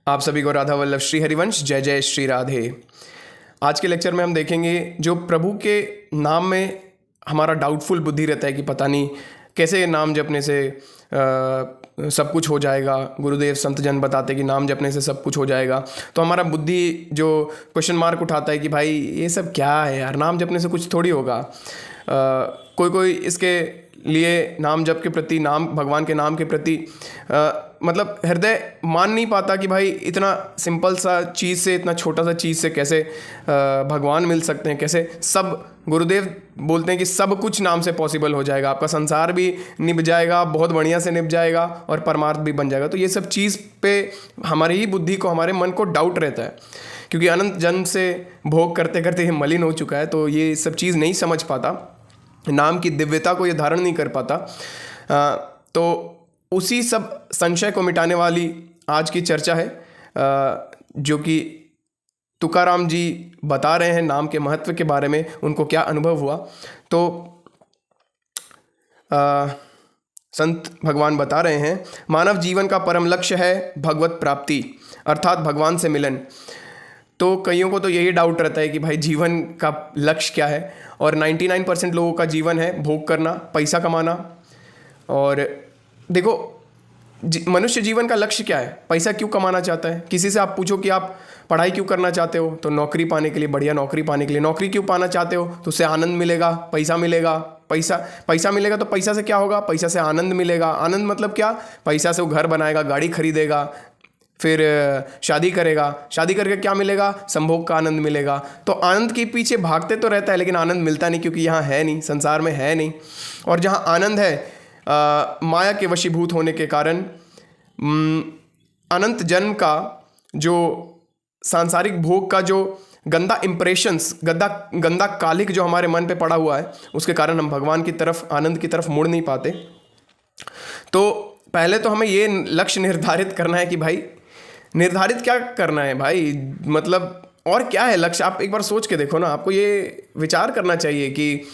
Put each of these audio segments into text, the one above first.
आप सभी को राधा वल्लभ श्री हरिवंश जय जय श्री राधे। आज के लेक्चर में हम देखेंगे जो प्रभु के नाम में हमारा डाउटफुल बुद्धि रहता है कि पता नहीं कैसे नाम जपने से सब कुछ हो जाएगा। गुरुदेव संत जन बताते कि नाम जपने से सब कुछ हो जाएगा। तो हमारा बुद्धि जो क्वेश्चन मार्क उठाता है कि भाई ये सब क्या है यार, नाम जपने से कुछ थोड़ी होगा। कोई इसके लिए नाम जप के प्रति, नाम भगवान के नाम के प्रति मतलब हृदय मान नहीं पाता कि भाई इतना सिंपल सा चीज़ से, इतना छोटा सा चीज़ से कैसे भगवान मिल सकते हैं। कैसे सब गुरुदेव बोलते हैं कि सब कुछ नाम से पॉसिबल हो जाएगा। आपका संसार भी निभ जाएगा, बहुत बढ़िया से निभ जाएगा और परमार्थ भी बन जाएगा। तो ये सब चीज़ पे हमारी ही बुद्धि को, हमारे मन को डाउट रहता है, क्योंकि अनंत जन्म से भोग करते करते ये मलिन हो चुका है। तो ये सब चीज़ नहीं समझ पाता, नाम की दिव्यता को ये धारण नहीं कर पाता। तो उसी सब संशय को मिटाने वाली आज की चर्चा है, जो कि तुकाराम जी बता रहे हैं नाम के महत्व के बारे में, उनको क्या अनुभव हुआ। तो संत भगवान बता रहे हैं, मानव जीवन का परम लक्ष्य है भगवत प्राप्ति, अर्थात भगवान से मिलन। तो कईयों को तो यही डाउट रहता है कि भाई जीवन का लक्ष्य क्या है, और 99% लोगों का जीवन है भोग करना, पैसा कमाना। और देखो मनुष्य जीवन का लक्ष्य क्या है, पैसा क्यों कमाना चाहता है। किसी से आप पूछो कि आप पढ़ाई क्यों करना चाहते हो, तो नौकरी पाने के लिए, बढ़िया नौकरी पाने के लिए। नौकरी क्यों पाना चाहते हो, तो उससे आनंद मिलेगा, पैसा मिलेगा। पैसा मिलेगा तो पैसा से क्या होगा, पैसा से आनंद मिलेगा। आनंद मतलब क्या, पैसा से वो घर बनाएगा, गाड़ी खरीदेगा, फिर शादी करेगा, शादी करके क्या मिलेगा, संभोग का आनंद मिलेगा। तो आनंद के पीछे भागते तो रहता है, लेकिन आनंद मिलता नहीं, क्योंकि यहाँ है नहीं, संसार में है नहीं। और जहाँ आनंद है माया के वशीभूत होने के कारण, अनंत जन्म का जो सांसारिक भोग का जो गंदा इम्प्रेशंस, गंदा कालिक जो हमारे मन पे पड़ा हुआ है, उसके कारण हम भगवान की तरफ, आनंद की तरफ मुड़ नहीं पाते। तो पहले तो हमें ये लक्ष्य निर्धारित करना है कि भाई निर्धारित क्या करना है भाई, मतलब और क्या है लक्ष्य। आप एक बार सोच के देखो ना, आपको ये विचार करना चाहिए कि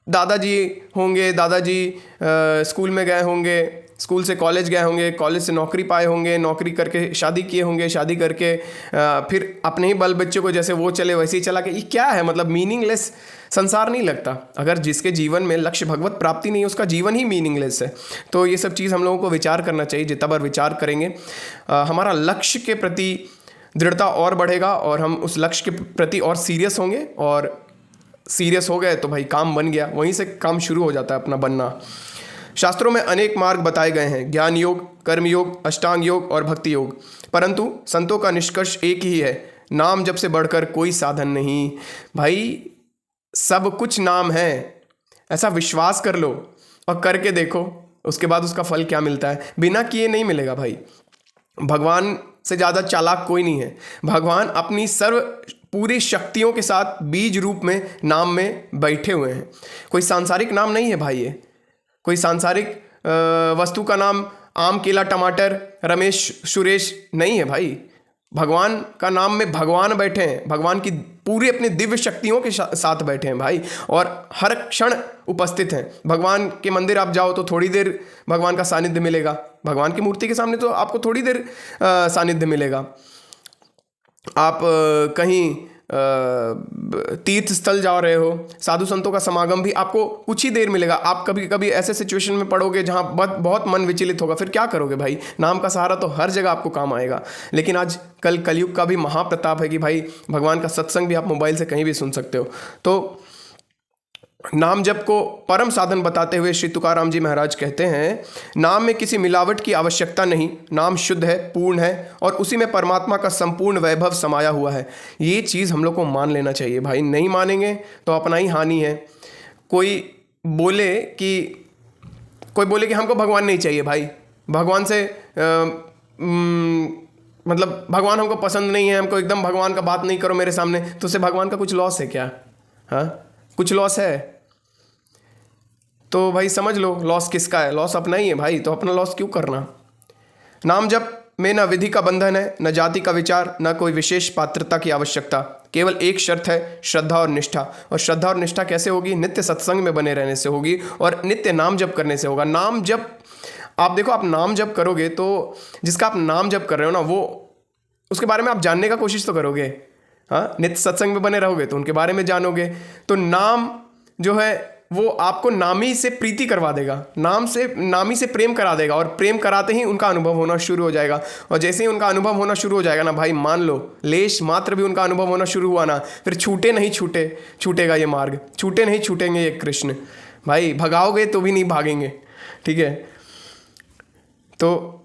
दादाजी होंगे, दादाजी स्कूल में गए होंगे, स्कूल से कॉलेज गए होंगे, कॉलेज से नौकरी पाए होंगे, नौकरी करके शादी किए होंगे, शादी करके फिर अपने ही बाल बच्चों को जैसे वो चले वैसे ही चला के। ये क्या है, मतलब मीनिंगलेस संसार नहीं लगता। अगर जिसके जीवन में लक्ष्य भगवत प्राप्ति नहीं है, उसका जीवन ही मीनिंगलेस है। तो ये सब चीज़ हम लोगों को विचार करना चाहिए। जितना बार विचार करेंगे हमारा लक्ष्य के प्रति दृढ़ता और बढ़ेगा, और हम उस लक्ष्य के प्रति और सीरियस होंगे। और सीरियस हो गए तो भाई काम बन गया, वहीं से काम शुरू हो जाता है अपना बनना। शास्त्रों में अनेक मार्ग बताए गए हैं, ज्ञान योग, कर्म योग, अष्टांग योग और भक्ति योग, परंतु संतों का निष्कर्ष एक ही है, नाम जप से बढ़कर कोई साधन नहीं। भाई सब कुछ नाम है, ऐसा विश्वास कर लो और करके देखो, उसके बाद उसका फल क्या मिलता है। बिना किए नहीं मिलेगा भाई। भगवान से ज़्यादा चालाक कोई नहीं है। भगवान अपनी पूरी शक्तियों के साथ बीज रूप में नाम में बैठे हुए हैं। कोई सांसारिक नाम नहीं है भाई, ये कोई सांसारिक वस्तु का नाम आम, केला, टमाटर, रमेश, सुरेश नहीं है भाई। भगवान का नाम में भगवान बैठे हैं, भगवान की पूरी अपनी दिव्य शक्तियों के साथ बैठे हैं भाई, और हर क्षण उपस्थित हैं। भगवान के मंदिर आप जाओ तो थोड़ी देर भगवान का सानिध्य मिलेगा, भगवान की मूर्ति के सामने तो आपको थोड़ी देर सानिध्य मिलेगा। आप कहीं तीर्थ स्थल जा रहे हो, साधु संतों का समागम भी आपको कुछ ही देर मिलेगा। आप कभी कभी ऐसे सिचुएशन में पड़ोगे जहाँ बहुत मन विचलित होगा, फिर क्या करोगे भाई। नाम का सहारा तो हर जगह आपको काम आएगा। लेकिन आज कल कलयुग का भी महाप्रताप है कि भाई भगवान का सत्संग भी आप मोबाइल से कहीं भी सुन सकते हो। तो नाम जप को परम साधन बताते हुए श्री तुकाराम जी महाराज कहते हैं, नाम में किसी मिलावट की आवश्यकता नहीं, नाम शुद्ध है, पूर्ण है, और उसी में परमात्मा का संपूर्ण वैभव समाया हुआ है। ये चीज़ हम लोग को मान लेना चाहिए भाई। नहीं मानेंगे तो अपना ही हानि है। कोई बोले कि हमको भगवान नहीं चाहिए भाई, भगवान से मतलब भगवान हमको पसंद नहीं है, हमको एकदम भगवान का बात नहीं करो मेरे सामने, तो उससे भगवान का कुछ लॉस है क्या? हाँ, कुछ लॉस है तो भाई समझ लो लॉस किसका है, लॉस अपना ही है भाई। तो अपना लॉस क्यों करना। नाम जप में न विधि का बंधन है, न जाति का विचार, न कोई विशेष पात्रता की आवश्यकता। केवल एक शर्त है, श्रद्धा और निष्ठा। और श्रद्धा और निष्ठा कैसे होगी? नित्य सत्संग में बने रहने से होगी और नित्य नाम जप करने से होगा। नाम जप आप देखो, आप नाम जप करोगे तो जिसका आप नाम जप कर रहे हो ना, वो उसके बारे में आप जानने का कोशिश तो करोगे। हाँ, नित्य सत्संग में बने रहोगे तो उनके बारे में जानोगे। तो नाम जो है वो आपको नामी से प्रीति करवा देगा, नामी से प्रेम करा देगा, और प्रेम कराते ही उनका अनुभव होना शुरू हो जाएगा। और जैसे ही उनका अनुभव होना शुरू हो जाएगा ना भाई, मान लो लेश मात्र भी उनका अनुभव होना शुरू हुआ ना, फिर छूटेगा ये मार्ग, छूटे नहीं छूटेंगे ये कृष्ण भाई। भगाओगे तो भी नहीं भागेंगे, ठीक है। तो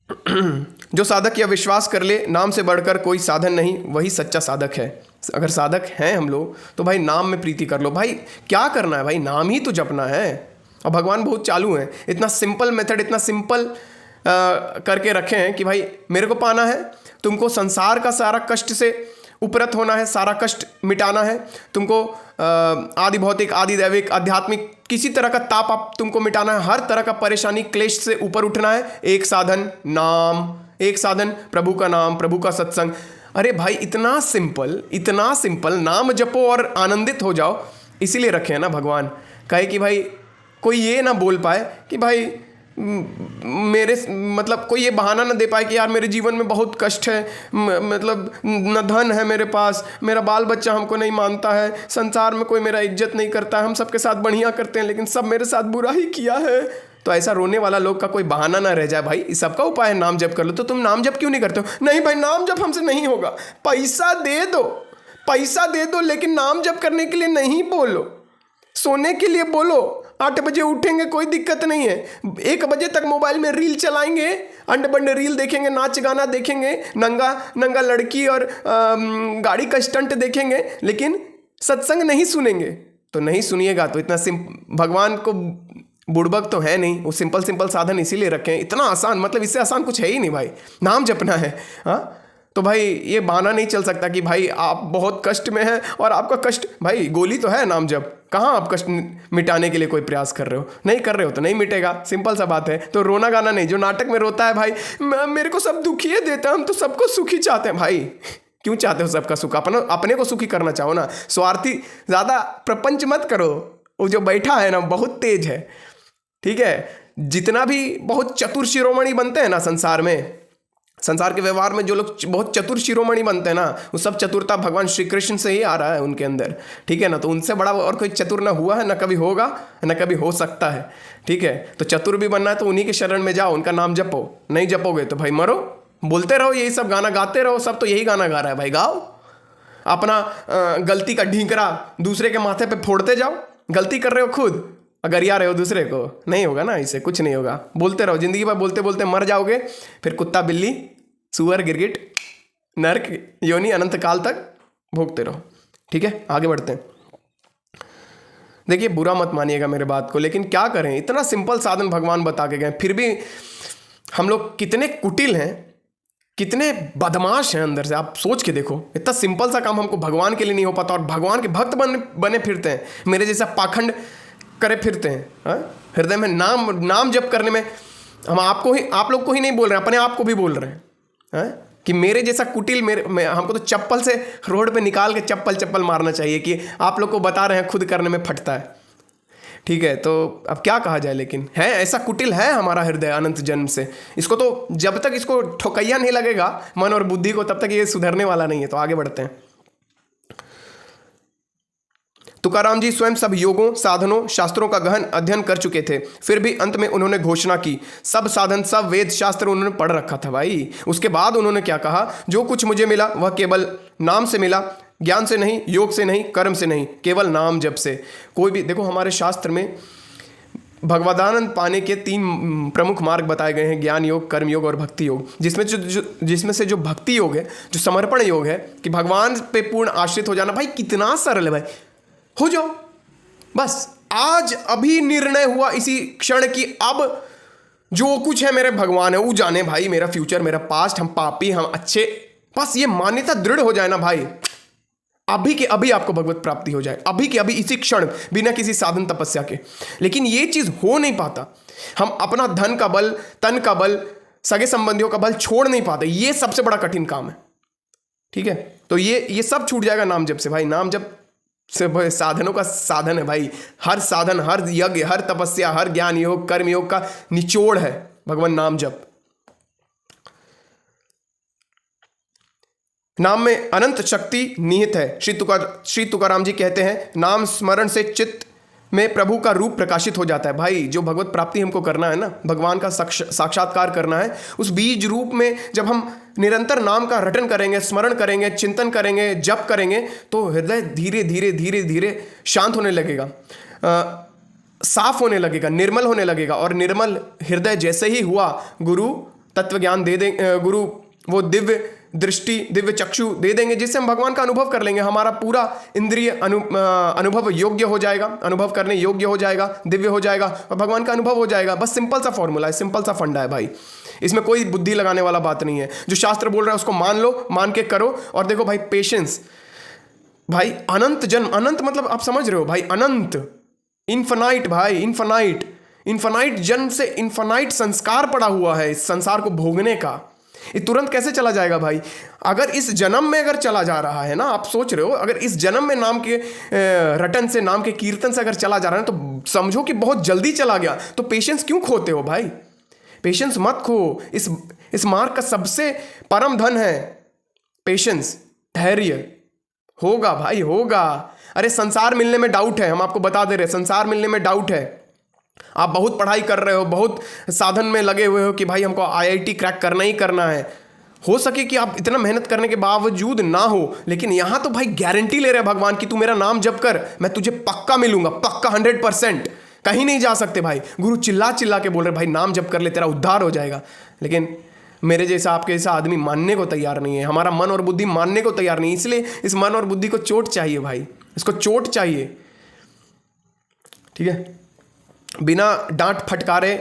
जो साधक यह विश्वास कर ले, नाम से बढ़कर कोई साधन नहीं, वही सच्चा साधक है। अगर साधक हैं हम लोग तो भाई नाम में प्रीति कर लो। भाई क्या करना है भाई, नाम ही तो जपना है। और भगवान बहुत चालू हैं, इतना सिंपल मेथड, इतना सिंपल करके रखे हैं कि भाई मेरे को पाना है, तुमको संसार का सारा कष्ट से उपरत होना है, सारा कष्ट मिटाना है तुमको, आदि भौतिक, आदि दैविक, आध्यात्मिक, किसी तरह का ताप आप तुमको मिटाना है, हर तरह का परेशानी क्लेश से ऊपर उठना है। एक साधन नाम, एक साधन प्रभु का नाम, प्रभु का सत्संग। अरे भाई इतना सिंपल, नाम जपो और आनंदित हो जाओ। इसीलिए रखे हैं ना भगवान, कहे कि भाई कोई ये ना बोल पाए कि भाई मेरे मतलब कोई ये बहाना ना दे पाए कि यार मेरे जीवन में बहुत कष्ट है, मतलब न धन है मेरे पास, मेरा बाल बच्चा हमको नहीं मानता है, संसार में कोई मेरा इज्जत नहीं करता है, हम सबके साथ बढ़िया करते हैं लेकिन सब मेरे साथ बुरा ही किया है। तो ऐसा रोने वाला लोग का कोई बहाना ना रह जाए भाई। इस सबका उपाय है नाम जप कर लो। तो तुम नाम जप क्यों नहीं करते हो? नहीं भाई नाम जप हमसे नहीं होगा, पैसा दे दो लेकिन नाम जप करने के लिए नहीं बोलो, सोने के लिए बोलो। 8 बजे उठेंगे कोई दिक्कत नहीं है, 1 बजे तक मोबाइल में रील चलाएंगे, अंडे बंडे रील देखेंगे, नाच गाना देखेंगे, नंगा लड़की और गाड़ी का स्टंट देखेंगे, लेकिन सत्संग नहीं सुनेंगे। तो नहीं सुनिएगा तो इतना भगवान को बुड़बक तो है नहीं, वो सिंपल साधन इसीलिए रखे हैं। इतना आसान, मतलब इससे आसान कुछ है ही नहीं भाई, नाम जपना है। हाँ, तो भाई ये बहाना नहीं चल सकता कि भाई आप बहुत कष्ट में हैं और आपका कष्ट, भाई गोली तो है नाम जप, कहाँ आप कष्ट मिटाने के लिए कोई प्रयास कर रहे हो? नहीं कर रहे हो तो नहीं मिटेगा, सिंपल सा बात है। तो रोना गाना नहीं, जो नाटक में रोता है भाई मेरे को सब दुखी है देता, हम तो सबको सुखी चाहते हैं। भाई क्यों चाहते हो सबका सुख? अपने को सुखी करना चाहो ना, स्वार्थी ज़्यादा प्रपंच मत करो। वो जो बैठा है ना बहुत तेज है, ठीक है। जितना भी बहुत चतुर शिरोमणि बनते हैं ना संसार में, संसार के व्यवहार में जो लोग बहुत चतुर शिरोमणि बनते हैं ना, वो सब चतुरता भगवान श्री कृष्ण से ही आ रहा है उनके अंदर, ठीक है ना। तो उनसे बड़ा और कोई चतुर ना हुआ है, ना कभी होगा, ना कभी हो सकता है, ठीक है। तो चतुर भी बनना है तो उन्हीं के शरण में जाओ, उनका नाम जपो। नहीं जपोगे तो भाई मरो, बोलते रहो यही सब, गाना गाते रहो। सब तो यही गाना गा रहा है भाई, गाओ। अपना गलती का ढींकरा दूसरे के माथे पे फोड़ते जाओ, गलती कर रहे हो खुद, अगर या रहे हो दूसरे को, नहीं होगा ना, इससे कुछ नहीं होगा। बोलते रहो, जिंदगी भर बोलते बोलते मर जाओगे, फिर कुत्ता बिल्ली सुअर गिरगिट नरक योनि अनंत काल तक भोगते रहो, ठीक है। आगे बढ़ते हैं। देखिए बुरा मत मानिएगा मेरे बात को, लेकिन क्या करें, इतना सिंपल साधन भगवान बता के गए, फिर भी हम लोग कितने कुटिल हैं, कितने बदमाश हैं अंदर से। आप सोच के देखो, इतना सिंपल सा काम हमको भगवान के लिए नहीं हो पाता और भगवान के भक्त बने फिरते हैं, मेरे जैसा पाखंड करे फिरते हैं। हृदय में नाम जप करने में हम आप लोग को ही नहीं बोल रहे हैं, अपने आप को भी बोल रहे हैं कि मेरे जैसा कुटिल, हमको तो चप्पल से रोड पे निकाल के चप्पल मारना चाहिए कि आप लोग को बता रहे हैं खुद करने में फटता है, ठीक है। तो अब क्या कहा जाए, लेकिन है ऐसा कुटिल है हमारा हृदय अनंत जन्म से। इसको तो जब तक इसको ठोकैया नहीं लगेगा मन और बुद्धि को, तब तक ये सुधरने वाला नहीं है। तो आगे बढ़ते हैं। तुकाराम जी स्वयं सब योगों, साधनों, शास्त्रों का गहन अध्ययन कर चुके थे, फिर भी अंत में उन्होंने घोषणा की, सब साधन, सब वेद शास्त्र उन्होंने पढ़ रखा था भाई। उसके बाद उन्होंने क्या कहा, जो कुछ मुझे मिला वह केवल नाम से मिला, ज्ञान से नहीं, योग से नहीं, कर्म से नहीं, केवल नाम जप से। कोई भी देखो, हमारे शास्त्र में भगवदानंद पाने के 3 प्रमुख मार्ग बताए गए हैं, ज्ञान योग, कर्म योग और भक्ति योग। जिसमें से जो भक्ति योग है, जो समर्पण योग है कि भगवान पे पूर्ण आश्रित हो जाना, भाई कितना सरल है भाई। हो जाओ बस, आज अभी निर्णय हुआ इसी क्षण की अब जो कुछ है मेरे भगवान है, वो जाने भाई, मेरा फ्यूचर, मेरा पास्ट, हम पापी, हम अच्छे, बस ये मान्यता दृढ़ हो जाए ना भाई, अभी के अभी आपको भगवत प्राप्ति हो जाए, अभी के अभी इसी क्षण, बिना किसी साधन तपस्या के। लेकिन ये चीज हो नहीं पाता, हम अपना धन का बल, तन का बल, सगे संबंधियों का बल छोड़ नहीं पाते, ये सबसे बड़ा कठिन काम है, ठीक है। तो ये सब छूट जाएगा नाम जप से भाई। नाम जप से साधनों का साधन है भाई। हर साधन, हर यज्ञ, हर तपस्या, हर ज्ञान योग, कर्म योग का निचोड़ है भगवान नाम जप। नाम में अनंत शक्ति निहित है। श्री तुकाराम जी कहते हैं, नाम स्मरण से चित्त में प्रभु का रूप प्रकाशित हो जाता है। भाई जो भगवत प्राप्ति हमको करना है ना, भगवान का साक्षात्कार करना है, उस बीज रूप में जब हम निरंतर नाम का रटन करेंगे, स्मरण करेंगे, चिंतन करेंगे, जप करेंगे, तो हृदय धीरे धीरे धीरे धीरे शांत होने लगेगा, साफ होने लगेगा, निर्मल होने लगेगा। और निर्मल हृदय जैसे ही हुआ, गुरु तत्व ज्ञान दे दें, गुरु वो दिव्य दृष्टि, दिव्य चक्षु दे देंगे, जिससे हम भगवान का अनुभव कर लेंगे। हमारा पूरा इंद्रिय अनुभव योग्य हो जाएगा, अनुभव करने योग्य हो जाएगा, दिव्य हो जाएगा और भगवान का अनुभव हो जाएगा। बस सिंपल सा फॉर्मूला है, सिंपल सा फंडा है भाई। इसमें कोई बुद्धि लगाने वाला बात नहीं है। जो शास्त्र बोल रहा है उसको मान लो, मान के करो। और देखो भाई, पेशेंस भाई, अनंत जन्म, अनंत मतलब आप समझ रहे हो भाई, अनंत, इन्फिनाइट भाई, इन्फिनाइट, इन्फिनाइट जन्म से इन्फिनाइट संस्कार पड़ा हुआ है इस संसार को भोगने का। ये तुरंत कैसे चला जाएगा भाई? अगर इस जन्म में अगर चला जा रहा है ना, आप सोच रहे हो, अगर इस जन्म में नाम के रटन से, नाम के कीर्तन से अगर चला जा रहा है, तो समझो कि बहुत जल्दी चला गया। तो पेशेंस क्यों खोते हो भाई? पेशेंस मत खो। इस मार्ग का सबसे परम धन है पेशेंस, धैर्य। होगा भाई, होगा। अरे संसार मिलने में डाउट है, हम आपको बता दे रहे, संसार मिलने में डाउट है। आप बहुत पढ़ाई कर रहे हो, बहुत साधन में लगे हुए हो कि भाई हमको आईआईटी क्रैक करना ही करना है। हो सके कि आप इतना मेहनत करने के बावजूद ना हो, लेकिन यहां तो भाई गारंटी ले रहे हैं भगवान की तू मेरा नाम जप कर, मैं तुझे पक्का मिलूंगा, पक्का 100%। कहीं नहीं जा सकते भाई। गुरु चिल्ला चिल्ला के बोल रहे भाई नाम जप कर ले, तेरा उद्धार हो जाएगा। लेकिन मेरे जैसा, आपके जैसा आदमी मानने को तैयार नहीं है। हमारा मन और बुद्धि मानने को तैयार नहीं, इसलिए इस मन और बुद्धि को चोट चाहिए भाई, इसको चोट चाहिए। ठीक है, बिना डांट फटकारे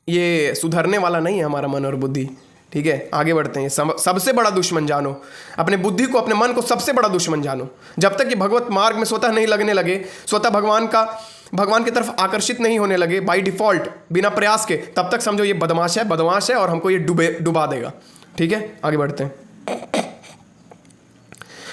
ये सुधरने वाला नहीं है हमारा मन और बुद्धि। ठीक है, आगे बढ़ते हैं। सबसे बड़ा दुश्मन जानो अपने बुद्धि को, अपने मन को सबसे बड़ा दुश्मन जानो। जब तक कि भगवत मार्ग में स्वतः नहीं लगने लगे, स्वतः भगवान की तरफ आकर्षित नहीं होने लगे बाय डिफॉल्ट, बिना प्रयास के, तब तक समझो ये बदमाश है और हमको ये डुबा देगा। ठीक है, आगे बढ़ते हैं।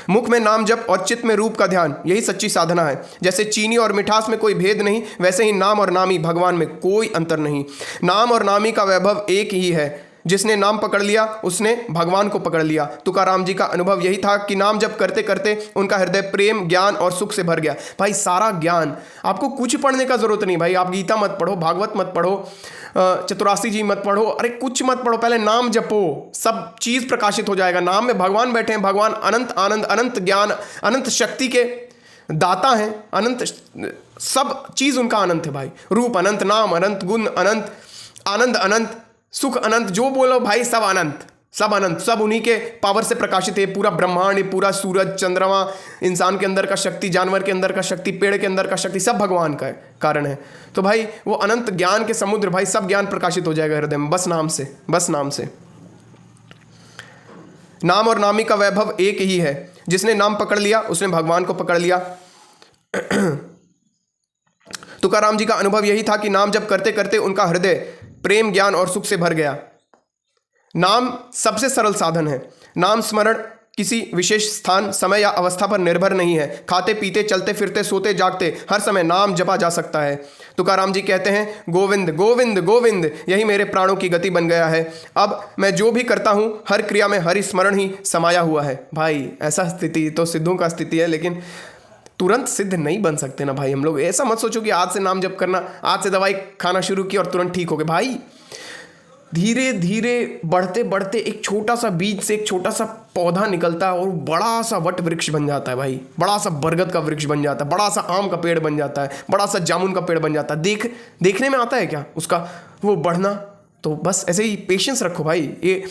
मुख में नाम जप और चित्त में रूप का ध्यान, यही सच्ची साधना है। जैसे चीनी और मिठास में कोई भेद नहीं, वैसे ही नाम और नामी, भगवान में कोई अंतर नहीं। नाम और नामी का वैभव एक ही है। जिसने नाम पकड़ लिया उसने भगवान को पकड़ लिया। तुकाराम जी का अनुभव यही था कि नाम जप करते करते उनका हृदय प्रेम, ज्ञान और सुख से भर गया। भाई सारा ज्ञान, आपको कुछ पढ़ने का जरूरत नहीं भाई। आप गीता मत पढ़ो, भागवत मत पढ़ो, चतुरासी जी मत पढ़ो, अरे कुछ मत पढ़ो, पहले नाम जपो, सब चीज प्रकाशित हो जाएगा। नाम में भगवान बैठे हैं। भगवान अनंत आनंद, अनंत ज्ञान, अनंत शक्ति के दाता हैं। अनंत सब चीज उनका अनंत है भाई। रूप अनंत, नाम अनंत, गुण अनंत, आनंद अनंत, सुख अनंत, जो बोलो भाई सब अनंत, सब अनंत, सब उन्हीं के पावर से प्रकाशित है। पूरा ब्रह्मांड, पूरा सूरज, चंद्रमा, इंसान के अंदर का शक्ति, जानवर के अंदर का शक्ति, पेड़ के अंदर का शक्ति, सब भगवान का कारण है। तो भाई वो अनंत ज्ञान के समुद्र, भाई सब ज्ञान प्रकाशित हो जाएगा हृदय में, बस नाम से, बस नाम से। नाम और नामी का वैभव एक ही है। जिसने नाम पकड़ लिया उसने भगवान को पकड़ लिया। तुकाराम जी का अनुभव यही था कि नाम जब करते करते उनका हृदय प्रेम, ज्ञान और सुख से भर गया। नाम सबसे सरल साधन है। नाम स्मरण किसी विशेष स्थान, समय या अवस्था पर निर्भर नहीं है। खाते पीते, चलते फिरते, सोते जागते हर समय नाम जपा जा सकता है। तुकाराम जी कहते हैं, गोविंद गोविंद गोविंद यही मेरे प्राणों की गति बन गया है। अब मैं जो भी करता हूँ हर क्रिया में हरि स्मरण ही समाया हुआ है। भाई ऐसा स्थिति तो सिद्धों का स्थिति है, लेकिन तुरंत सिद्ध नहीं बन सकते ना भाई हम लोग। ऐसा मत सोचो कि आज से नाम जप करना, आज से दवाई खाना शुरू की और तुरंत ठीक हो गए। भाई धीरे धीरे बढ़ते बढ़ते एक छोटा सा बीज से एक छोटा सा पौधा निकलता है और बड़ा सा वट वृक्ष बन जाता है भाई। बड़ा सा बरगद का वृक्ष बन जाता है, बड़ा सा आम का पेड़ बन जाता है, बड़ा सा जामुन का पेड़ बन जाता है। देखने में आता है क्या उसका वो बढ़ना? तो बस ऐसे ही पेशेंस रखो भाई। ये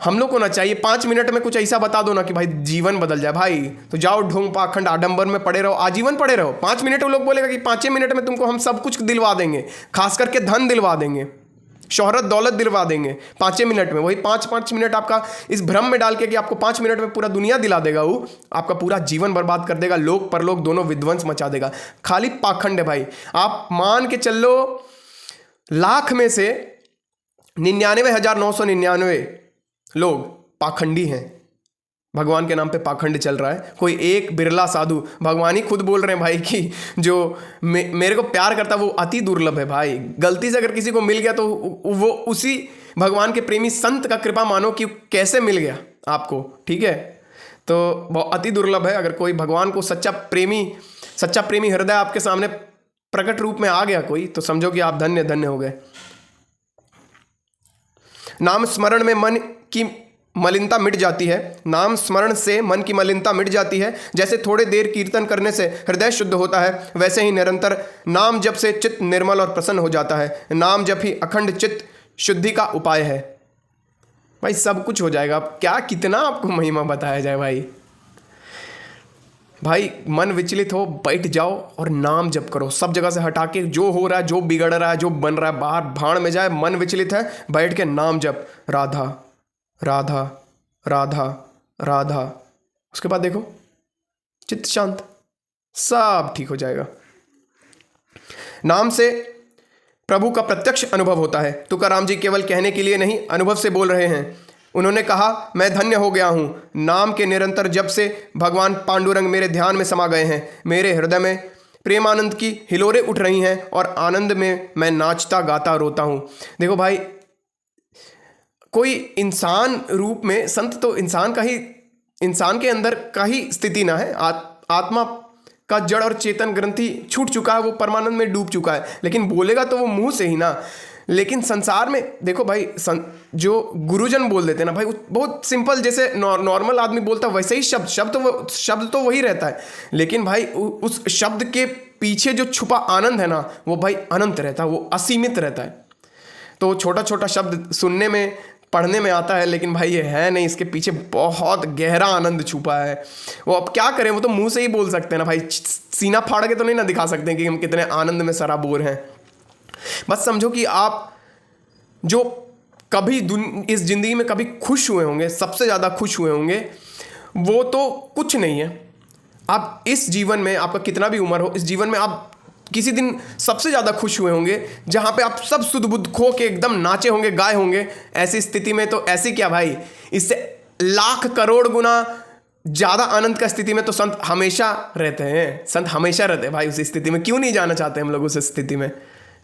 हम लोग को ना चाहिए 5 मिनट में कुछ ऐसा बता दो ना कि भाई जीवन बदल जाए। भाई तो जाओ ढोंग पाखंड आडंबर में पड़े रहो, आजीवन पड़े रहो। 5 मिनट वो लोग बोलेगा कि 5 मिनट में तुमको हम सब कुछ दिलवा देंगे, खास करके धन दिलवा देंगे, शोहरत दौलत दिलवा देंगे 5 मिनट में। वही 5 मिनट आपका इस भ्रम में डाल के कि आपको 5 मिनट में पूरा दुनिया दिला देगा, वो आपका पूरा जीवन बर्बाद कर देगा, लोक परलोक दोनों विध्वंस मचा देगा। खाली पाखंड है भाई। आप मान के चलो लाख में से 99,999 लोग पाखंडी हैं। भगवान के नाम पे पाखंड चल रहा है। कोई एक बिरला साधु, भगवान ही खुद बोल रहे हैं भाई कि जो मेरे को प्यार करता वो अति दुर्लभ है भाई। गलती से अगर किसी को मिल गया तो वो उसी भगवान के प्रेमी संत का कृपा मानो कि कैसे मिल गया आपको, ठीक है। तो बहुत अति दुर्लभ है। अगर कोई भगवान को सच्चा प्रेमी हृदय आपके सामने प्रकट रूप में आ गया कोई, तो समझो कि आप धन्य धन्य हो गए। नाम स्मरण में मन की मलिनता मिट जाती है। नाम स्मरण से मन की मलिनता मिट जाती है। जैसे थोड़े देर कीर्तन करने से हृदय शुद्ध होता है, वैसे ही निरंतर नाम जप से चित्त निर्मल और प्रसन्न हो जाता है। नाम जप ही अखंड चित्त शुद्धि का उपाय है। भाई सब कुछ हो जाएगा। क्या कितना आपको महिमा बताया जाए भाई। भाई मन विचलित हो, बैठ जाओ और नाम जप करो। सब जगह से हटा के जो हो रहा है, जो बिगड़ रहा है, जो बन रहा है, बाहर भाड़ में जाए। मन विचलित है, बैठ के नाम जप, राधा राधा राधा राधा। उसके बाद देखो चित्त शांत, सब ठीक हो जाएगा। नाम से प्रभु का प्रत्यक्ष अनुभव होता है। तुकाराम जी केवल कहने के लिए नहीं, अनुभव से बोल रहे हैं। उन्होंने कहा, मैं धन्य हो गया हूँ। नाम के निरंतर जप से भगवान पांडुरंग मेरे ध्यान में समा गए हैं। मेरे हृदय में प्रेमानंद की हिलोरें उठ रही हैं और आनंद में मैं नाचता गाता रोता हूँ। देखो भाई, कोई इंसान रूप में संत तो इंसान के अंदर का ही स्थिति ना है। आत्मा का जड़ और चेतन ग्रंथि छूट चुका है, वो परमानंद में डूब चुका है, लेकिन बोलेगा तो वो मुंह से ही ना। लेकिन संसार में देखो भाई, जो गुरुजन बोल देते हैं ना भाई, बहुत सिंपल, जैसे नॉर्मल आदमी बोलता है वैसे ही शब्द तो वही रहता है, लेकिन भाई उस शब्द के पीछे जो छुपा आनंद है ना, वो भाई अनंत रहता है, वो असीमित रहता है। तो छोटा छोटा शब्द सुनने में पढ़ने में आता है, लेकिन भाई ये है नहीं, इसके पीछे बहुत गहरा आनंद छुपा है। वो अब क्या करें, वो तो मुंह से ही बोल सकते हैं ना भाई, सीना फाड़ के तो नहीं ना दिखा सकते कि हम कितने आनंद में सराबोर हैं। बस समझो कि आप जो कभी इस जिंदगी में कभी खुश हुए होंगे, सबसे ज़्यादा खुश हुए होंगे, वो तो कुछ नहीं है। आप इस जीवन में, आपका कितना भी उम्र हो, इस जीवन में आप किसी दिन सबसे ज़्यादा खुश हुए होंगे, जहाँ पे आप सब सुध बुद्ध खो के एकदम नाचे होंगे, गाए होंगे। ऐसी स्थिति में तो ऐसी क्या भाई, इससे लाख करोड़ गुना ज़्यादा आनंद का स्थिति में तो संत हमेशा रहते हैं। संत हमेशा रहते हैं भाई उस स्थिति में। क्यों नहीं जाना चाहते हम लोग उस स्थिति में?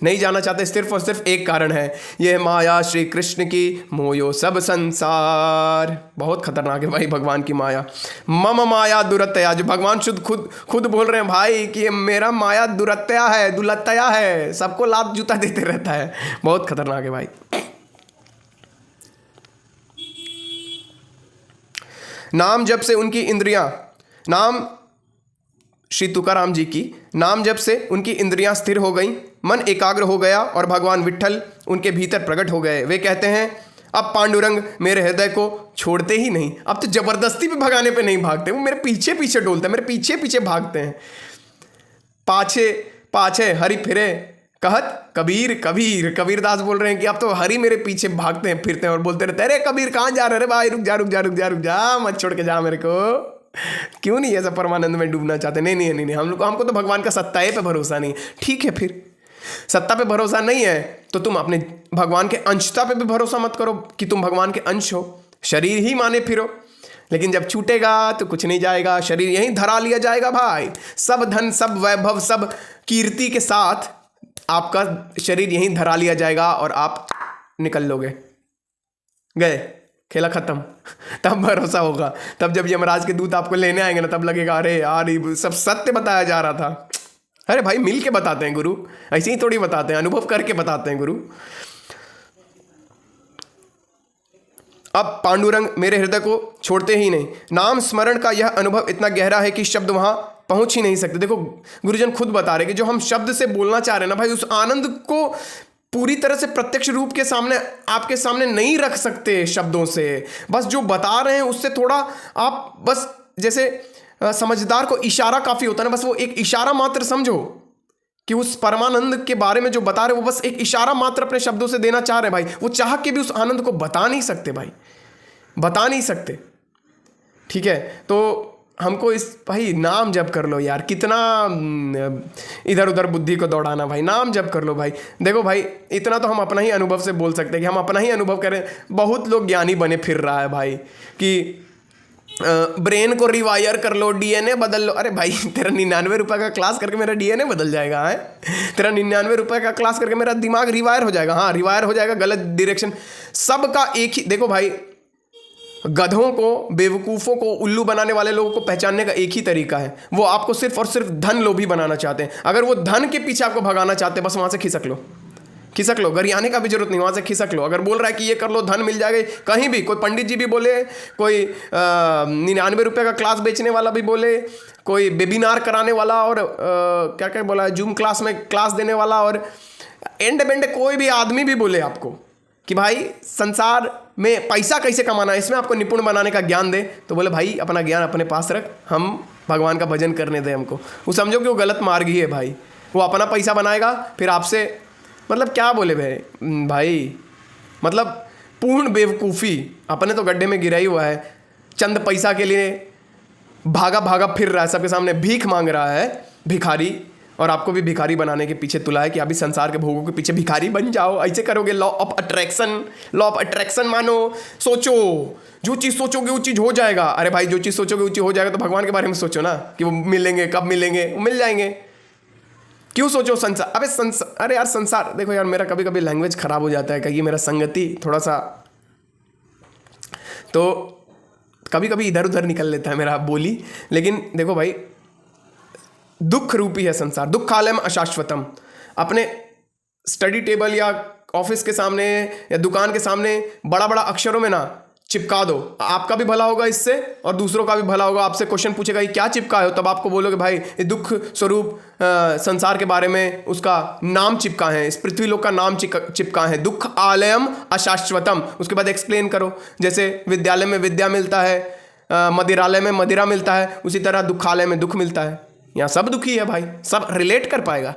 नहीं जाना चाहते, सिर्फ और सिर्फ एक कारण है, यह माया श्री कृष्ण की, मोयो सब संसार। बहुत खतरनाक है भाई भगवान की माया। मम माया दुरत्या, जो भगवान शुद्ध खुद बोल रहे हैं भाई कि ये मेरा माया दुरत्या है, दुलत्या है, सबको लात जूता देते रहता है। बहुत खतरनाक है भाई। नाम जप से उनकी इंद्रियां, नाम श्री तुकाराम जी की, नाम जप से उनकी इंद्रियां स्थिर हो गईं, मन एकाग्र हो गया और भगवान विट्ठल उनके भीतर प्रकट हो गए। वे कहते हैं, अब पांडुरंग मेरे हृदय को छोड़ते ही नहीं। अब तो जबरदस्ती पे भगाने पे नहीं भागते, वो मेरे पीछे पीछे डोलते हैं, मेरे पीछे पीछे भागते हैं। पाछे पाछे हरि फिरे कहत कबीर कबीर। कबीरदास बोल रहे हैं कि अब तो हरि मेरे पीछे भागते हैं, फिरते हैं और बोलते रहते हैं, अरे कबीर कहाँ जा रहे रे भाई, रुक जा रुक जा रुक जा रुक जा, मत छोड़ के जा मेरे को। क्यों नहीं ऐसा परमानंद में डूबना चाहते? नहीं, हमको तो भगवान का सत्ता पे भरोसा नहीं। ठीक है, फिर सत्ता पे भरोसा नहीं है तो तुम अपने भगवान के अंशता पे भी भरोसा मत करो कि तुम भगवान के अंश हो। शरीर ही माने फिरो, लेकिन जब छूटेगा तो कुछ नहीं जाएगा, शरीर यहीं धरा लिया जाएगा भाई। सब धन, सब वैभव, सब कीर्ति के साथ आपका शरीर यहीं धरा लिया जाएगा और आप निकल लोगे, गए, खेला खत्म। तब भरोसा होगा, तब जब यमराज के दूत आपको लेने आएंगे ना, तब लगेगा अरे यार ये सब सत्य बताया जा रहा था। अरे भाई मिल के बताते हैं गुरु, ऐसे ही थोड़ी बताते हैं, अनुभव करके बताते हैं गुरु। अब पांडुरंग मेरे हृदय को छोड़ते ही नहीं। नाम स्मरण का यह अनुभव इतना गहरा है कि शब्द वहां पहुंच ही नहीं सकते। देखो गुरुजन खुद बता रहे कि जो हम शब्द से बोलना चाह रहे हैं ना भाई, उस आनंद को पूरी तरह से प्रत्यक्ष रूप के सामने, आपके सामने नहीं रख सकते शब्दों से। बस जो बता रहे हैं उससे थोड़ा आप बस, जैसे समझदार को इशारा काफी होता है ना, बस वो एक इशारा मात्र समझो कि उस परमानंद के बारे में जो बता रहे, वो बस एक इशारा मात्र अपने शब्दों से देना चाह रहे भाई। वो चाह के भी उस आनंद को बता नहीं सकते भाई, बता नहीं सकते। ठीक है, तो हमको इस भाई नाम जप कर लो यार, कितना इधर उधर बुद्धि को दौड़ाना भाई, नाम जप कर लो भाई। देखो भाई इतना तो हम अपना ही अनुभव से बोल सकते हैं कि हम अपना ही अनुभव करें। बहुत लोग ज्ञानी बने फिर रहा है भाई कि ब्रेन को रिवायर कर लो, डीएनए बदल लो। अरे भाई तेरा 99 रुपए का क्लास करके मेरा डीएनए बदल जाएगा है? तेरा 99 रुपए का क्लास करके मेरा दिमाग रिवायर हो जाएगा? हाँ रिवायर हो जाएगा, गलत डायरेक्शन। सबका एक ही, देखो भाई, गधों को, बेवकूफ़ों को, उल्लू बनाने वाले लोगों को पहचानने का एक ही तरीका है, वो आपको सिर्फ और सिर्फ धन लोभी बनाना चाहते हैं। अगर वो धन के पीछे आपको भगाना चाहते हैं, बस वहाँ से खिसक लो, खिसक लो, गरियाने का भी जरूरत नहीं, वहाँ से खिसक लो। अगर बोल रहा है कि ये कर लो धन मिल जाएगा, कहीं भी कोई पंडित जी भी बोले, कोई 99 रुपये का क्लास बेचने वाला भी बोले, कोई वेबिनार कराने वाला, और क्या क्या बोला, जूम क्लास में क्लास देने वाला, और एंड बेंड कोई भी आदमी भी बोले आपको कि भाई संसार में पैसा कैसे कमाना है, इसमें आपको निपुण बनाने का ज्ञान दे, तो बोले भाई अपना ज्ञान अपने पास रख, हम भगवान का भजन करने दें हमको। वो समझो कि वो गलत मार्ग ही है भाई, वो अपना पैसा बनाएगा, फिर आपसे मतलब क्या बोले भाई, मतलब पूर्ण बेवकूफ़ी। अपने तो गड्ढे में गिरा ही हुआ है, चंद पैसा के लिए भागा भागा फिर रहा है, सबके सामने भीख मांग रहा है, भिखारी। और आपको भी भिखारी बनाने के पीछे तुला है कि अभी संसार के भोगों के पीछे भिखारी बन जाओ। ऐसे करोगे, लॉ ऑफ अट्रैक्शन मानो, सोचो, जो चीज़ सोचोगे वो चीज़ हो जाएगा। अरे भाई जो चीज़ सोचोगे वो चीज़ हो जाएगा, तो भगवान के बारे में सोचो ना कि वो मिलेंगे, कब मिलेंगे, वो मिल जाएंगे। क्यों सोचो संसार? अरे यार संसार, देखो यार मेरा कभी कभी लैंग्वेज खराब हो जाता है, क्योंकि मेरा संगति थोड़ा सा, तो कभी कभी इधर उधर निकल लेता है मेरा बोली। लेकिन देखो भाई, दुख रूपी है संसार, दुखालयम अशाश्वतम। अपने स्टडी टेबल या ऑफिस के सामने या दुकान के सामने बड़ा बड़ा अक्षरों में ना चिपका दो, आपका भी भला होगा इससे और दूसरों का भी भला होगा। आपसे क्वेश्चन पूछेगा ये क्या चिपकाए हो, तब आपको बोलोगे भाई ये दुख स्वरूप संसार के बारे में उसका नाम चिपका है, इस पृथ्वी लोक का नाम चिपका है, दुख आलयम अशाश्वतम। उसके बाद एक्सप्लेन करो, जैसे विद्यालय में विद्या मिलता है, मदिरालय में मदिरा मिलता है, उसी तरह दुखालय में दुख मिलता है। यहाँ सब दुखी है भाई, सब रिलेट कर पाएगा।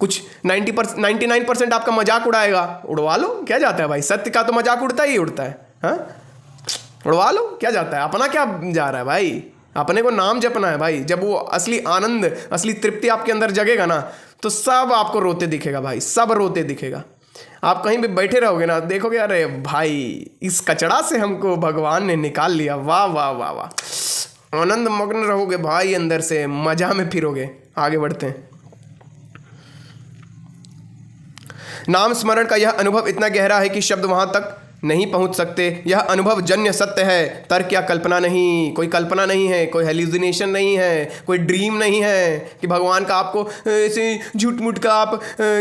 कुछ 99% आपका मजाक उड़ाएगा, उड़वा लो, क्या जाता है भाई, सत्य का तो मजाक उड़ता ही उड़ता है, हाँ उड़वा लो, क्या जाता है, अपना क्या जा रहा है भाई, अपने को नाम जपना है भाई। जब वो असली आनंद, असली तृप्ति आपके अंदर जगेगा ना, तो सब आपको रोते दिखेगा भाई, सब रोते दिखेगा। आप कहीं भी बैठे रहोगे ना, देखोगे अरे भाई इस कचड़ा से हमको भगवान ने निकाल लिया, वाह वाह वाह वाह, आनंद मग्न रहोगे भाई, अंदर से मजा में फिरोगे। आगे बढ़ते हैं। नाम स्मरण का यह अनुभव इतना गहरा है कि शब्द वहां तक नहीं पहुंच सकते। यह अनुभव जन्य सत्य है, तर्क या कल्पना नहीं। कोई कल्पना नहीं है, कोई हेल्यूसिनेशन नहीं है, कोई ड्रीम नहीं है कि भगवान का आपको ऐसे झूठ मूठ का आप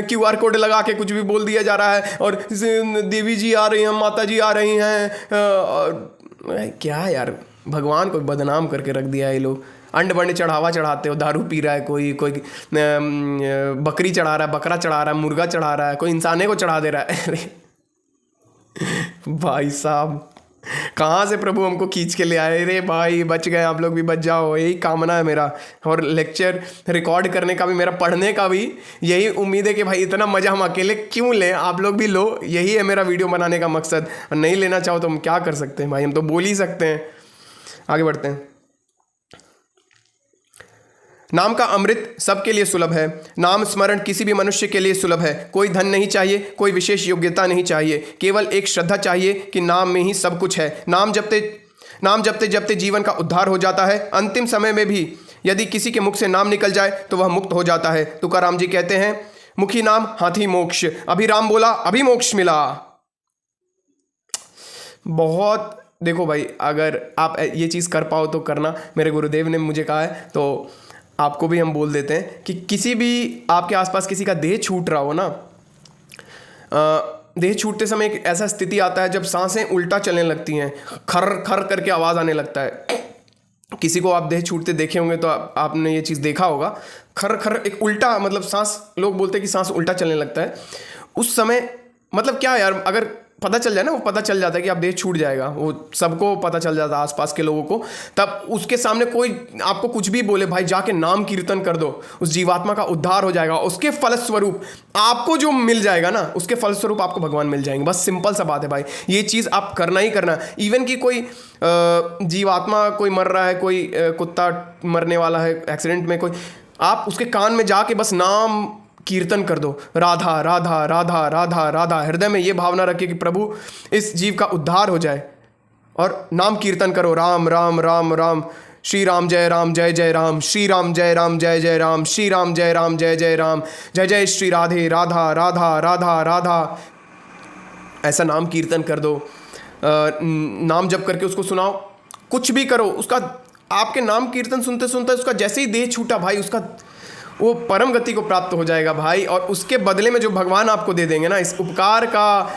QR कोड लगा के कुछ भी बोल दिया जा रहा है, और देवी जी आ रही हैं, माता जी आ रही हैं, और क्या यार, भगवान को बदनाम करके रख दिया है ये लोग। अंड बंड चढ़ावा चढ़ाते हो, दारू पी रहा है कोई, बकरी चढ़ा रहा है, बकरा चढ़ा रहा है, मुर्गा चढ़ा रहा है, कोई इंसाने को चढ़ा दे रहा है। अरे भाई साहब, कहाँ से प्रभु हमको खींच के ले आए रे भाई, बच गए, आप लोग भी बच जाओ, यही कामना है मेरा। और लेक्चर रिकॉर्ड करने का भी, मेरा पढ़ने का भी यही उम्मीद है कि भाई इतना मज़ा हम अकेले क्यों लें, आप लोग भी लो। यही है मेरा वीडियो बनाने का मकसद। और नहीं लेना चाहो तो हम क्या कर सकते हैं भाई, हम तो बोल ही सकते हैं। आगे बढ़ते हैं। नाम का अमृत सबके लिए सुलभ है। नाम स्मरण किसी भी मनुष्य के लिए सुलभ है। कोई धन नहीं चाहिए, कोई विशेष योग्यता नहीं चाहिए, केवल एक श्रद्धा चाहिए कि नाम में ही सब कुछ है। नाम जपते जपते जीवन का उद्धार हो जाता है। अंतिम समय में भी यदि किसी के मुख से नाम निकल जाए तो वह मुक्त हो जाता है। तुकाराम जी कहते हैं, मुखी नाम हाथी मोक्ष, अभी राम बोला अभी मोक्ष मिला। बहुत देखो भाई, अगर आप ये चीज़ कर पाओ तो करना। मेरे गुरुदेव ने मुझे कहा है, तो आपको भी हम बोल देते हैं कि किसी भी आपके आसपास किसी का देह छूट रहा हो ना, देह छूटते समय एक ऐसा स्थिति आता है जब सांसें उल्टा चलने लगती हैं, खर खर करके आवाज़ आने लगता है। किसी को आप देह छूटते देखे होंगे तो आपने ये चीज़ देखा होगा, खर खर एक उल्टा, मतलब सांस, लोग बोलते हैं कि सांस उल्टा चलने लगता है। उस समय मतलब क्या यार, अगर पता चल जाए ना, वो पता चल जाता है कि आप देह छूट जाएगा, वो सबको पता चल जाता है आसपास के लोगों को। तब उसके सामने कोई आपको कुछ भी बोले, भाई जाके नाम कीर्तन कर दो, उस जीवात्मा का उद्धार हो जाएगा। उसके फलस्वरूप आपको जो मिल जाएगा ना, उसके फलस्वरूप आपको भगवान मिल जाएंगे। बस सिंपल सा बात है भाई, ये चीज़ आप करना ही करना। इवन कि कोई जीवात्मा कोई मर रहा है, कोई कुत्ता मरने वाला है एक्सीडेंट में, कोई, आप उसके कान में जाके बस नाम कीर्तन कर दो, राधा राधा राधा राधा राधा। हृदय में ये भावना रखिए कि प्रभु इस जीव का उद्धार हो जाए, और नाम कीर्तन करो, राम राम राम राम, श्री राम जय जय राम, श्री राम जय जय राम, श्री राम जय जय राम, जय जय श्री राधे राधा राधा राधा राधा। ऐसा नाम कीर्तन कर दो, नाम जप करके उसको सुनाओ, कुछ भी करो। उसका आपके नाम कीर्तन सुनते सुनते उसका जैसे ही देह छूटा भाई, उसका वो परम गति को प्राप्त हो जाएगा भाई। और उसके बदले में जो भगवान आपको दे देंगे ना, इस उपकार का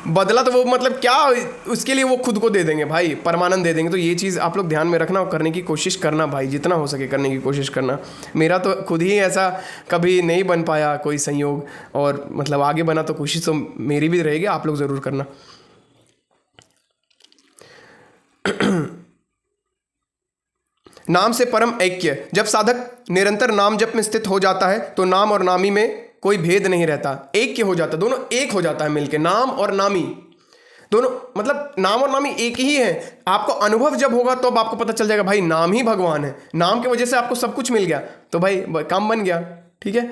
बदला, तो वो मतलब क्या, उसके लिए वो खुद को दे देंगे भाई, परमानंद दे देंगे। तो ये चीज़ आप लोग ध्यान में रखना और करने की कोशिश करना भाई, जितना हो सके करने की कोशिश करना। मेरा तो खुद ही ऐसा कभी नहीं बन पाया कोई संयोग, और मतलब आगे बना तो कोशिश तो मेरी भी रहेगी, आप लोग ज़रूर करना। नाम से परम ऐक्य, जब साधक निरंतर नाम जप में स्थित हो जाता है तो नाम और नामी में कोई भेद नहीं रहता, ऐक्य हो जाता, दोनों एक हो जाता है मिलके। नाम और नामी दोनों, मतलब नाम और नामी एक ही है। आपको अनुभव जब होगा तो अब आपको पता चल जाएगा भाई नाम ही भगवान है, नाम की वजह से आपको सब कुछ मिल गया, तो भाई काम बन गया। ठीक है,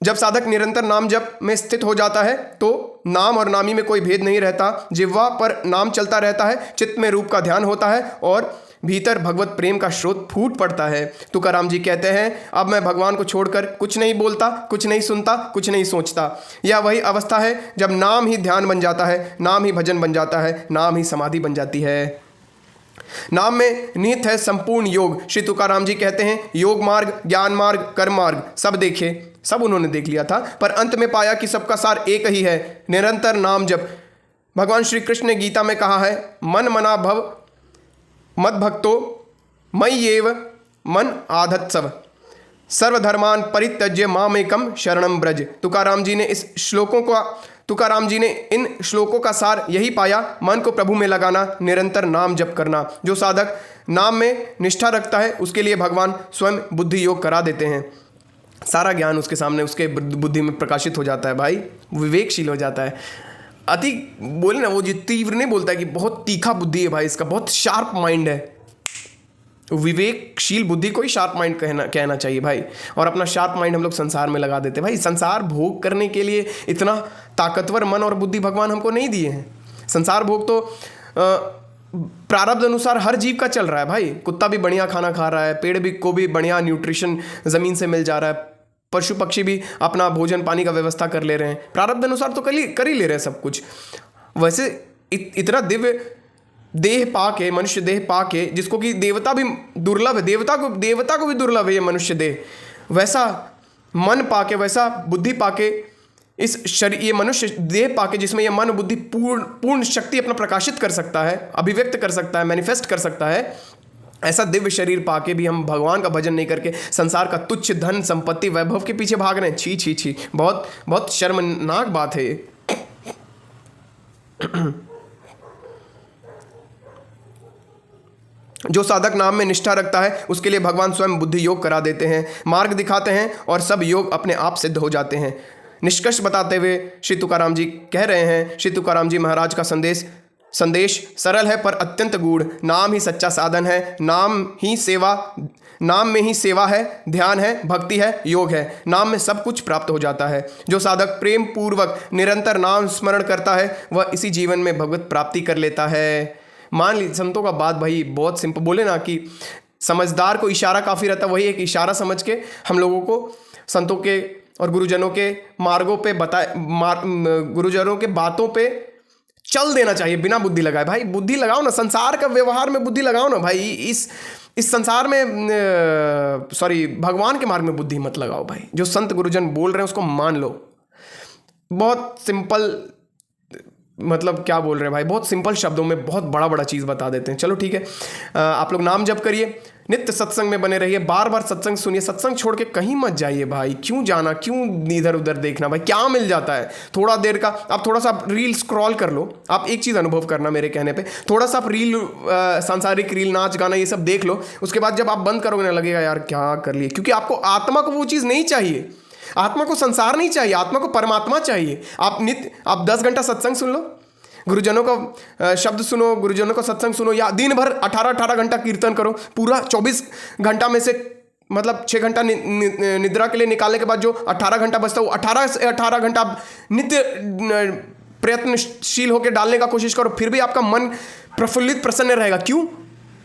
जब साधक निरंतर नाम जप में स्थित हो जाता है तो नाम और नामी में कोई भेद नहीं रहता, जिह्वा पर नाम चलता रहता है, चित्त में रूप का ध्यान होता है और भीतर भगवत प्रेम का स्रोत फूट पड़ता है। तुकाराम जी कहते हैं, अब मैं भगवान को छोड़कर कुछ नहीं बोलता, कुछ नहीं सुनता, कुछ नहीं सोचता। यह वही अवस्था है जब नाम ही ध्यान बन जाता है, नाम ही भजन बन जाता है, नाम ही समाधि बन जाती है। नाम में निहित है संपूर्ण योग। श्री तुकाराम जी कहते हैं, योग मार्ग, ज्ञान मार्ग, कर्म मार्ग सब देखे, सब उन्होंने देख लिया था, पर अंत में पाया कि सबका सार एक ही है, निरंतर नाम जप। भगवान श्री कृष्ण ने गीता में कहा है, मन मना भव मद भक्तो मय्येव मन आधत्सव सर्वधर्मान परित्यज्य मामेकम शरणम ब्रज। तुकाराम जी ने इन श्लोकों का सार यही पाया, मन को प्रभु में लगाना, निरंतर नाम जप करना। जो साधक नाम में निष्ठा रखता है उसके लिए भगवान स्वयं बुद्धि योग करा देते हैं। सारा ज्ञान उसके सामने, उसके बुद्धि में प्रकाशित हो जाता है भाई, विवेकशील हो जाता है। अति बोले ना, वो जो तीव्र नहीं बोलता है कि बहुत तीखा बुद्धि है भाई इसका, बहुत शार्प माइंड है। विवेकशील बुद्धि को ही शार्प माइंड कहना चाहिए भाई। और अपना शार्प माइंड हम लोग संसार में लगा देते हैं भाई। संसार भोग करने के लिए इतना ताकतवर मन और बुद्धि भगवान हमको नहीं दिए हैं। संसार भोग तो प्रारब्ध अनुसार हर जीव का चल रहा है भाई। कुत्ता भी बढ़िया खाना खा रहा है, पेड़ भी को भी बढ़िया न्यूट्रिशन ज़मीन से मिल जा रहा है, पशु पक्षी भी अपना भोजन पानी का व्यवस्था कर ले रहे हैं, प्रारब्ध अनुसार तो कर ही ले रहे हैं सब कुछ। वैसे इतना दिव्य देह पाके, मनुष्य देह पाके, जिसको कि देवता भी दुर्लभ है, देवता को भी दुर्लभ है ये मनुष्य देह, वैसा मन पाके, वैसा बुद्धि पाके, इस शरीर, ये मनुष्य देह पाके जिसमें ये मन बुद्धि पूर्ण शक्ति अपना प्रकाशित कर सकता है, अभिव्यक्त कर सकता है, मैनिफेस्ट कर सकता है, ऐसा दिव्य शरीर पाके भी हम भगवान का भजन नहीं करके संसार का तुच्छ धन संपत्ति वैभव के पीछे भाग रहे हैं। छी छी छी, बहुत बहुत शर्मनाक बात है ये। जो साधक नाम में निष्ठा रखता है उसके लिए भगवान स्वयं बुद्धि योग करा देते हैं, मार्ग दिखाते हैं और सब योग अपने आप सिद्ध हो जाते हैं। निष्कर्ष बताते हुए श्री तुकाराम जी कह रहे हैं, श्री तुकाराम जी महाराज का संदेश सरल है पर अत्यंत गूढ़। नाम ही सच्चा साधन है, नाम में ही सेवा है, ध्यान है, भक्ति है, योग है। नाम में सब कुछ प्राप्त हो जाता है। जो साधक प्रेम पूर्वक निरंतर नाम स्मरण करता है वह इसी जीवन में भगवत प्राप्ति कर लेता है। मान लीजिए संतों का बात भाई बहुत सिंपल, बोले ना कि समझदार को इशारा काफ़ी रहता, वही एक इशारा समझ के हम लोगों को संतों के और गुरुजनों के मार्गों पे गुरुजनों के बातों पे चल देना चाहिए बिना बुद्धि लगाए। भाई बुद्धि लगाओ ना, संसार का व्यवहार में बुद्धि लगाओ ना भाई। इस संसार में भगवान के मार्ग में बुद्धि मत लगाओ भाई। जो संत गुरुजन बोल रहे हैं उसको मान लो। बहुत सिंपल, मतलब क्या बोल रहे हैं भाई, बहुत सिंपल शब्दों में बहुत बड़ा बड़ा चीज़ बता देते हैं। चलो ठीक है, आप लोग नाम जप करिए, नित्य सत्संग में बने रहिए, बार बार सत्संग सुनिए, सत्संग छोड़ के कहीं मत जाइए भाई। क्यों जाना, क्यों इधर उधर देखना भाई, क्या मिल जाता है थोड़ा देर का। आप थोड़ा सा रील स्क्रॉल कर लो, आप एक चीज़ अनुभव करना मेरे कहने पे, थोड़ा सा आप सांसारिक रील, नाच गाना ये सब देख लो, उसके बाद जब आप बंद करोगे ना लगेगा यार क्या कर लिए, क्योंकि आपको आत्मा को वो चीज़ नहीं चाहिए। आत्मा को संसार नहीं चाहिए, आत्मा को परमात्मा चाहिए। आप 10 घंटा सत्संग सुन लो, गुरुजनों का शब्द सुनो, गुरुजनों का सत्संग सुनो, या दिन भर 18 घंटा कीर्तन करो। पूरा 24 घंटा में से मतलब 6 घंटा निद्रा के लिए निकालने के बाद जो 18 घंटा बचता है वो 18 से 18 घंटा नित्य प्रयत्नशील होकर डालने का कोशिश करो, फिर भी आपका मन प्रफुल्लित प्रसन्न रहेगा। क्यों?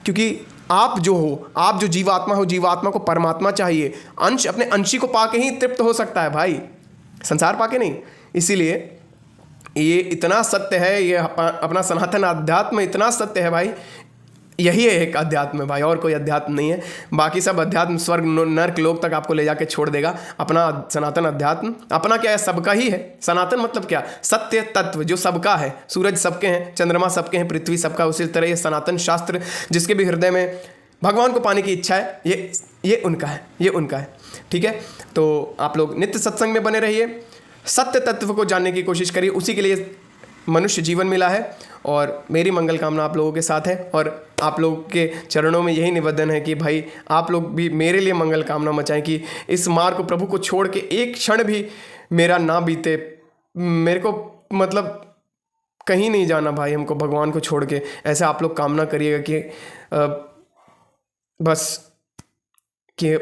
क्योंकि आप जो हो, आप जो जीवात्मा हो, जीवात्मा को परमात्मा चाहिए, अंश अपने अंशी को पाके ही तृप्त हो सकता है भाई, संसार पाके नहीं। इसीलिए ये इतना सत्य है, ये अपना सनातन अध्यात्म इतना सत्य है भाई, यही है एक अध्यात्म है भाई, और कोई अध्यात्म नहीं है। बाकी सब अध्यात्म स्वर्ग नर्क लोक तक आपको ले जाके छोड़ देगा। अपना सनातन अध्यात्म अपना क्या है, सबका ही है। सनातन मतलब क्या? सत्य तत्व जो सबका है। सूरज सबके हैं, चंद्रमा सबके हैं, पृथ्वी सबका। उसी तरह ये सनातन शास्त्र जिसके भी हृदय में भगवान को पाने की इच्छा है, ये उनका है, ये उनका है। ठीक है, तो आप लोग नित्य सत्संग में बने रहिए, सत्य तत्व को जानने की कोशिश करिए, उसी के लिए मनुष्य जीवन मिला है। और मेरी मंगल कामना आप लोगों के साथ है, और आप लोगों के चरणों में यही निवेदन है कि भाई आप लोग भी मेरे लिए मंगल कामना मचाएं कि इस मार्ग को, प्रभु को छोड़ के एक क्षण भी मेरा ना बीते। मेरे को मतलब कहीं नहीं जाना भाई, हमको भगवान को छोड़ के। ऐसा आप लोग कामना करिएगा कि बस कि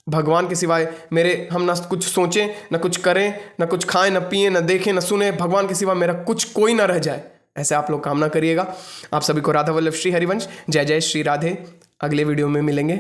भगवान के सिवाय मेरे, हम ना कुछ सोचें, ना कुछ करें, ना कुछ खाएं, ना पिएं, ना देखें, ना सुने, भगवान के सिवा मेरा कुछ कोई ना रह जाए। ऐसे आप लोग कामना करिएगा। आप सभी को राधा वल्लभ श्री हरिवंश जय जय श्री राधे। अगले वीडियो में मिलेंगे।